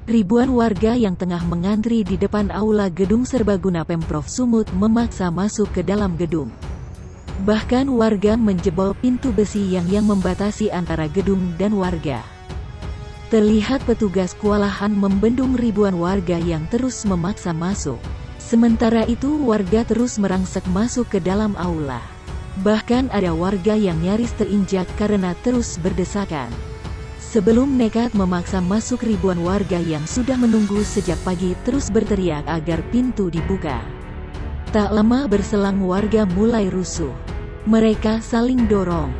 Ribuan warga yang tengah mengantri di depan aula gedung serbaguna Pemprov Sumut memaksa masuk ke dalam gedung. Bahkan warga menjebol pintu besi yang membatasi antara gedung dan warga. Terlihat petugas kewalahan membendung ribuan warga yang terus memaksa masuk. Sementara itu warga terus merangsek masuk ke dalam aula. Bahkan ada warga yang nyaris terinjak karena terus berdesakan. Sebelum nekat memaksa masuk, ribuan warga yang sudah menunggu sejak pagi terus berteriak agar pintu dibuka. Tak lama berselang warga mulai rusuh. Mereka saling dorong,